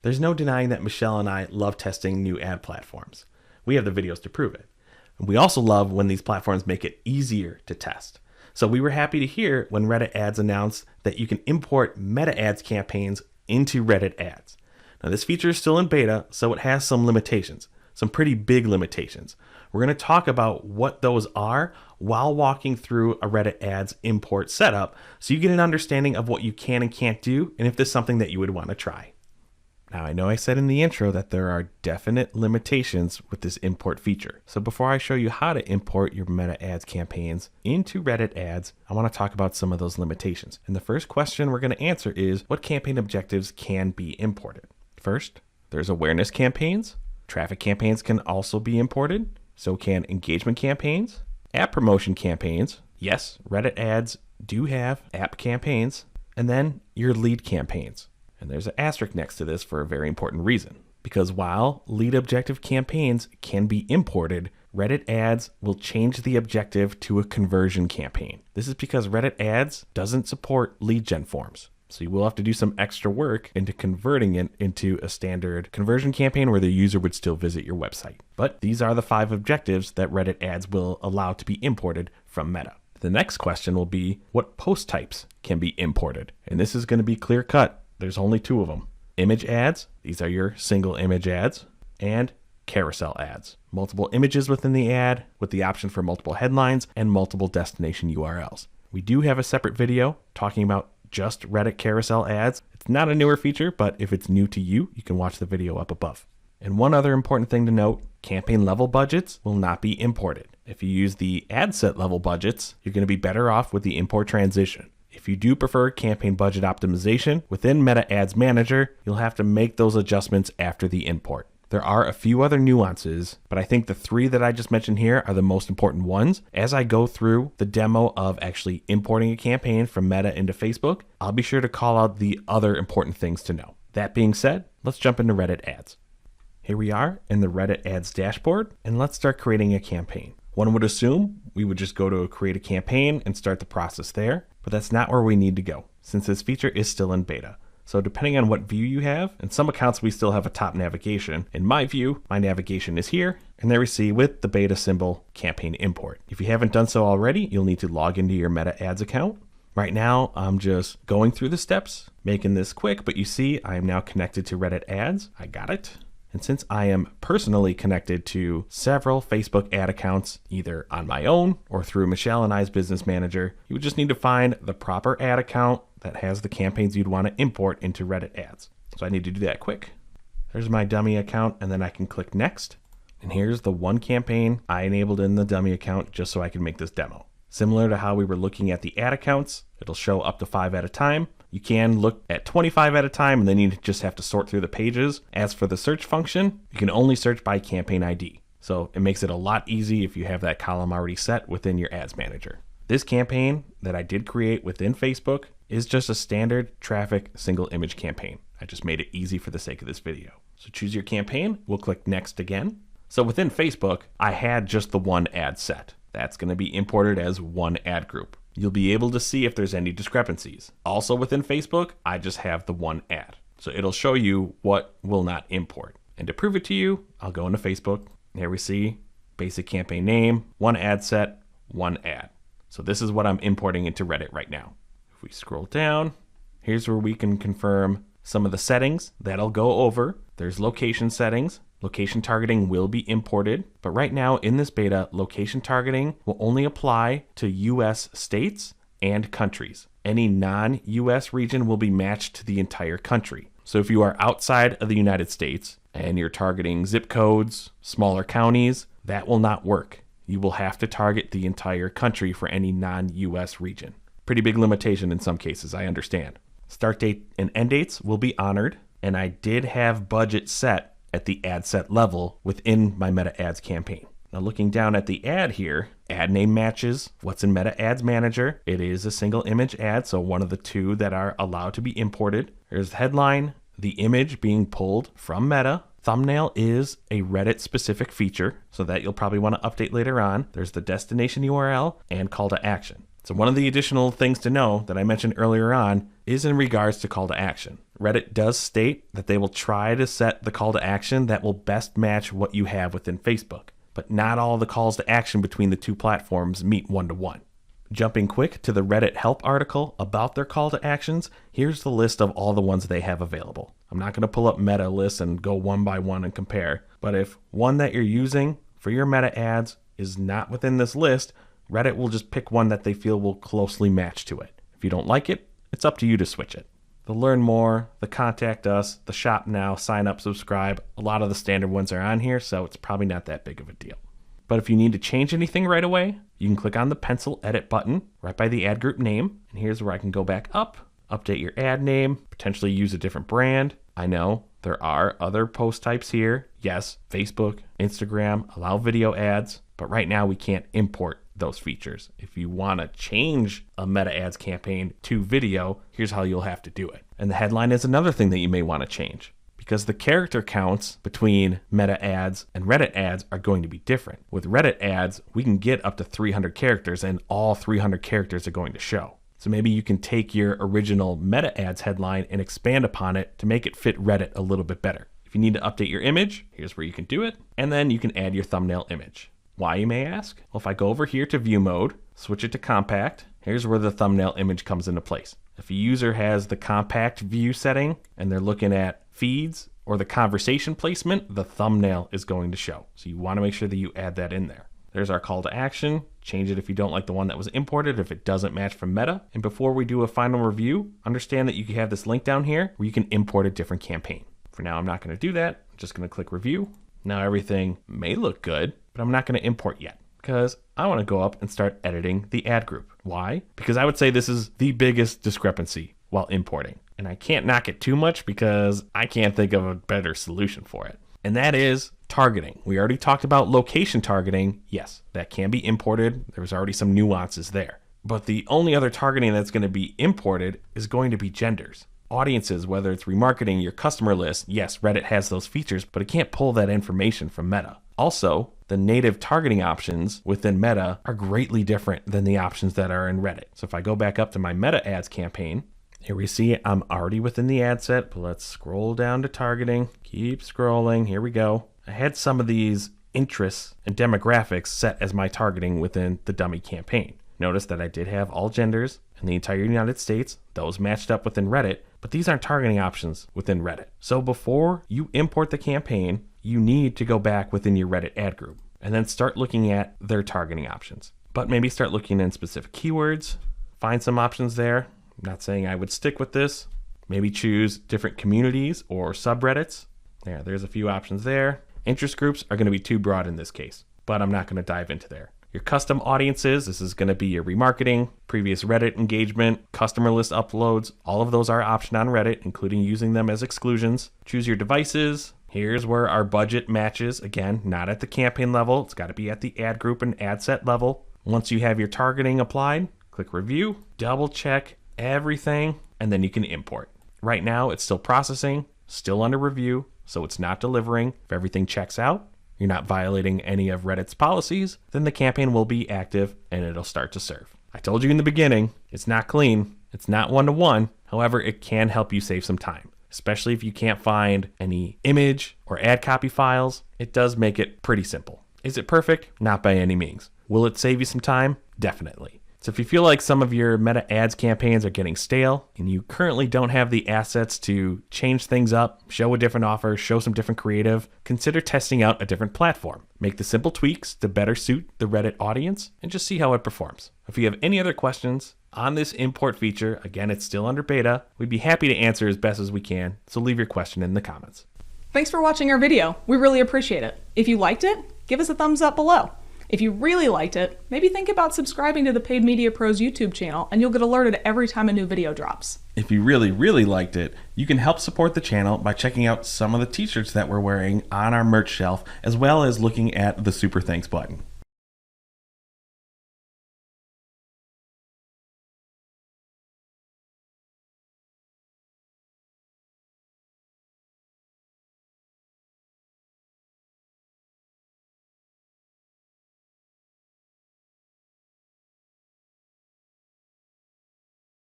There's no denying that Michelle and I love testing new ad platforms. We have the videos to prove it. And we also love when these platforms make it easier to test. So we were happy to hear when Reddit Ads announced that you can import Meta Ads campaigns into Reddit Ads. Now this feature is still in beta, so it has some limitations, some pretty big limitations. We're going to talk about what those are while walking through a Reddit Ads import setup so you get an understanding of what you can and can't do and if this is something that you would want to try. Now, I know I said in the intro that there are definite limitations with this import feature. So before I show you how to import your Meta Ads campaigns into Reddit Ads, I want to talk about some of those limitations. And the first question we're going to answer is what campaign objectives can be imported? First, there's awareness campaigns. Traffic campaigns can also be imported. So can engagement campaigns, app promotion campaigns. Yes, Reddit Ads do have app campaigns. And then your lead campaigns. And there's an asterisk next to this for a very important reason. Because while lead objective campaigns can be imported, Reddit Ads will change the objective to a conversion campaign. This is because Reddit Ads doesn't support lead gen forms. So you will have to do some extra work into converting it into a standard conversion campaign where the user would still visit your website. But these are the 5 objectives that Reddit Ads will allow to be imported from Meta. The next question will be what post types can be imported? And this is going to be clear cut. There's only 2 of them. Image ads, these are your single image ads, and carousel ads. Multiple images within the ad with the option for multiple headlines and multiple destination URLs. We do have a separate video talking about just Reddit carousel ads. It's not a newer feature, but if it's new to you, you can watch the video up above. And one other important thing to note, campaign level budgets will not be imported. If you use the ad set level budgets, you're going to be better off with the import transition. If you do prefer campaign budget optimization within Meta Ads Manager, you'll have to make those adjustments after the import. There are a few other nuances, but I think the 3 that I just mentioned here are the most important ones. As I go through the demo of actually importing a campaign from Meta into Facebook, I'll be sure to call out the other important things to know. That being said, let's jump into Reddit Ads. Here we are in the Reddit Ads dashboard, and let's start creating a campaign. One would assume we would just go to create a campaign and start the process there, but that's not where we need to go since this feature is still in beta. So depending on what view you have, in some accounts we still have a top navigation. In my view, my navigation is here, and there we see with the beta symbol, campaign import. If you haven't done so already, you'll need to log into your Meta Ads account. Right now, I'm just going through the steps, making this quick, but you see I am now connected to Reddit Ads. I got it. And since I am personally connected to several Facebook ad accounts, either on my own or through Michelle and I's business manager, you would just need to find the proper ad account that has the campaigns you'd want to import into Reddit Ads. So I need to do that quick. There's my dummy account, and then I can click next. And here's the one campaign I enabled in the dummy account just so I can make this demo. Similar to how we were looking at the ad accounts, it'll show up to 5 at a time. You can look at 25 at a time, and then you just have to sort through the pages. As for the search function, you can only search by campaign ID. So it makes it a lot easy if you have that column already set within your ads manager. This campaign that I did create within Facebook is just a standard traffic single image campaign. I just made it easy for the sake of this video. So choose your campaign. We'll click next again. So within Facebook, I had just the one ad set. That's going to be imported as one ad group. You'll be able to see if there's any discrepancies. Also within Facebook, I just have the one ad. So it'll show you what will not import. And to prove it to you, I'll go into Facebook. Here we see basic campaign name, one ad set, one ad. So this is what I'm importing into Reddit right now. If we scroll down, here's where we can confirm some of the settings that'll go over. There's location settings. Location targeting will be imported, but right now in this beta, location targeting will only apply to US states and countries. Any non-US region will be matched to the entire country. So if you are outside of the United States and you're targeting zip codes, smaller counties, that will not work. You will have to target the entire country for any non-US region. Pretty big limitation in some cases, I understand. Start date and end dates will be honored, and I did have budget set at the ad set level within my Meta Ads campaign. Now looking down at the ad here, ad name matches what's in Meta Ads Manager. It is a single image ad, so one of the 2 that are allowed to be imported. There's the headline, the image being pulled from Meta. Thumbnail is a Reddit specific feature, so that you'll probably want to update later on. There's the destination URL and call to action. So one of the additional things to know that I mentioned earlier on is in regards to call to action. Reddit does state that they will try to set the call to action that will best match what you have within Facebook, but not all the calls to action between the two platforms meet one-to-one. Jumping quick to the Reddit help article about their call to actions, here's the list of all the ones they have available. I'm not going to pull up meta lists and go one by one and compare, but if one that you're using for your meta ads is not within this list, Reddit will just pick one that they feel will closely match to it. If you don't like it, it's up to you to switch it. The learn more, the contact us, the shop now, sign up, subscribe, a lot of the standard ones are on here, so it's probably not that big of a deal. But if you need to change anything right away, you can click on the pencil edit button right by the ad group name, and here's where I can go back up, update your ad name, potentially use a different brand. I know there are other post types here. Yes, Facebook, Instagram, allow video ads, but right now we can't import those features. If you want to change a meta ads campaign to video, here's how you'll have to do it. And the headline is another thing that you may want to change, because the character counts between meta ads and Reddit ads are going to be different. With Reddit ads, we can get up to 300 characters and all 300 characters are going to show. So maybe you can take your original meta ads headline and expand upon it to make it fit Reddit a little bit better. If you need to update your image, here's where you can do it. And then you can add your thumbnail image. Why, you may ask? Well, if I go over here to view mode, switch it to compact, here's where the thumbnail image comes into place. If a user has the compact view setting and they're looking at feeds or the conversation placement, the thumbnail is going to show. So you want to make sure that you add that in there. There's our call to action. Change it if you don't like the one that was imported, if it doesn't match from Meta. And before we do a final review, understand that you can have this link down here where you can import a different campaign. For now, I'm not going to do that. I'm just going to click review. Now everything may look good, but I'm not going to import yet because I want to go up and start editing the ad group. Why? Because I would say this is the biggest discrepancy while importing. And I can't knock it too much because I can't think of a better solution for it. And that is targeting. We already talked about location targeting. Yes, that can be imported. There's already some nuances there. But the only other targeting that's going to be imported is going to be genders. Audiences, whether it's remarketing your customer list, yes, Reddit has those features, but it can't pull that information from Meta. Also, the native targeting options within Meta are greatly different than the options that are in Reddit. So if I go back up to my Meta ads campaign, here we see I'm already within the ad set, but let's scroll down to targeting. Keep scrolling. Here we go. I had some of these interests and demographics set as my targeting within the dummy campaign. Notice that I did have all genders in the entire United States. Those matched up within Reddit, but these aren't targeting options within Reddit. So before you import the campaign, you need to go back within your Reddit ad group and then start looking at their targeting options. But maybe start looking in specific keywords, find some options there. I'm not saying I would stick with this. Maybe choose different communities or subreddits. Yeah, there's a few options there. Interest groups are going to be too broad in this case, but I'm not going to dive into there. Your custom audiences, this is going to be your remarketing, previous Reddit engagement, customer list uploads. All of those are optioned on Reddit, including using them as exclusions. Choose your devices. Here's where our budget matches. Again, not at the campaign level. It's got to be at the ad group and ad set level. Once you have your targeting applied, click review, double check everything, and then you can import. Right now, it's still processing, still under review, so it's not delivering. If everything checks out, you're not violating any of Reddit's policies, then the campaign will be active and it'll start to serve. I told you in the beginning, it's not clean, it's not one-to-one. However, it can help you save some time, especially if you can't find any image or ad copy files. It does make it pretty simple. Is it perfect? Not by any means. Will it save you some time? Definitely. So if you feel like some of your meta ads campaigns are getting stale and you currently don't have the assets to change things up, show a different offer, show some different creative, consider testing out a different platform. Make the simple tweaks to better suit the Reddit audience and just see how it performs. If you have any other questions on this import feature, again, it's still under beta, we'd be happy to answer as best as we can, so leave your question in the comments. Thanks for watching our video. We really appreciate it. If you liked it, give us a thumbs up below. If you really liked it, maybe think about subscribing to the Paid Media Pros YouTube channel and you'll get alerted every time a new video drops. If you really liked it, you can help support the channel by checking out some of the t-shirts that we're wearing on our merch shelf, as well as looking at the Super Thanks button.